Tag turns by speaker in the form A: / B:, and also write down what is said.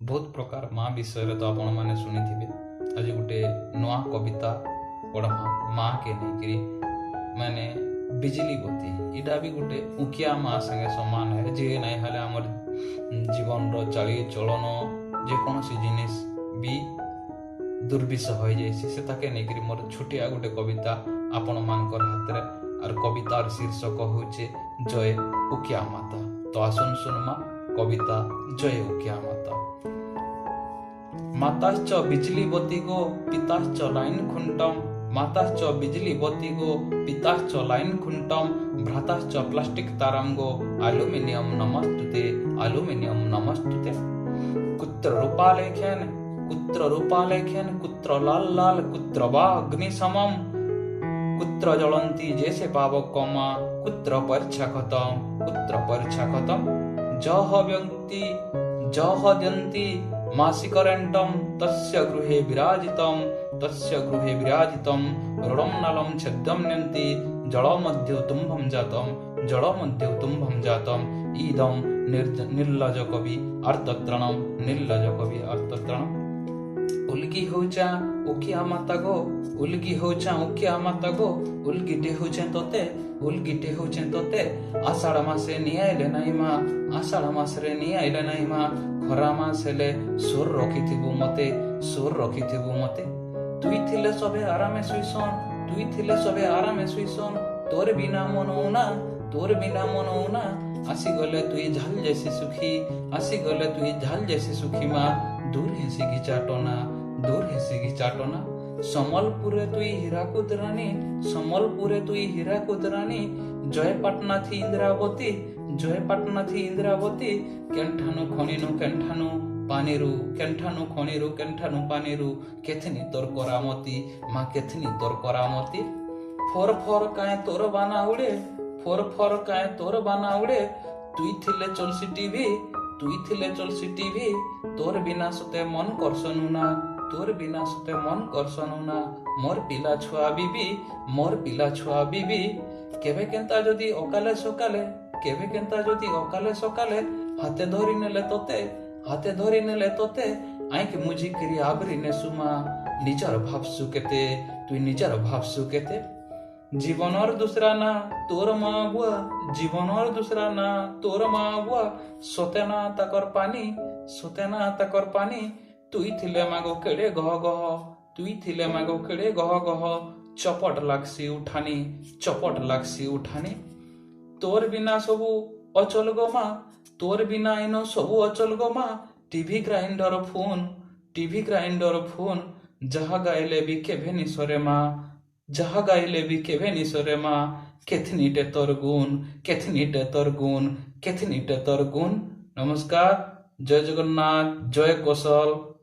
A: बहुत प्रकार माँ विषय तो आपण मैंने शुणी थे। आज गोटे नुआ कविता पढ़मा माँ के नहीं मैंने बिजली बत्ती इटा भी गोटे उकिया माँ संगे सामान है जे नहीं हेले आमर जीवन रो चली चलन जेकोसी जिनिस भी दुर्विष हो जाके नहीं मोर छोटिया गोटे कविता आपण मानकर हाथ रे आर कवितार शीर्षक होचे जय उकिया माता। तो आसन सुनमा कविता जय उकिया माता। माताश्च बिजली बत्ती गो पिताश्च लाइन खुंटम, माताश्च बिजली बत्ती गो पिताश्च लाइन खुंटम, भ्राताश्च प्लास्टिक तारम गो एल्यूमिनियम नमस्तुते, एल्यूमिनियम नमस्तुते। कुत्र रूपा लेखेन कुत्र लाल लाल कुत्र वा अग्नि समम, कुत्र जलंती जैसे पावक कमा कुत्र परीक्षा खतम जह व्यक्ति मासिकरेंटम तस्य गृहे विराजितम ऋणम नलम छेदम नन्ति जलमध्य तुम्भम जातम इदम निर्लज कवि अर्थत्रणम उल्गी होचा उकिया माता गो उल्गिटे होचे तोते आषाढ़ मासे नियाइले नाई माँ खरा मास हेले सोर रखिथिबु मते तुई थिले सबे आरामे सुइसन तोर बिना मन आसी गले तुई झाल जैसी सुखी माँ दूर हेसी की चाटना समलपुरे तुई हीराकुद रानी जय पाटना थी इंद्रावती केंठानु पानीरू केथनी तोर करामती फोर काए तोर बाना उड़े तुई थिले चलसी टीवी तोर बिना सुते मन करसनु ना मोर पिला छुआ बीबी केबे केंता जदी अकाले सकाले हाथे धरी नेले तोते आंख मुझी करी आबरी ने सुमा निजार भावसु केते जीवनर दूसरा ना तोर माँ बुआ सोतेना ताकर पानी तुई थिले मागो केड़े गह चपट लागसी उठानी तोर बिना सबू अचल गो माँ तोर बिना इनो सबू अचल गो माँ टीवी ग्राइंडर फोन जहा गाइले भी केभे निसरे माँ केथनीटे तोर गुण। नमस्कार, जय जगन्नाथ, जय कौशल।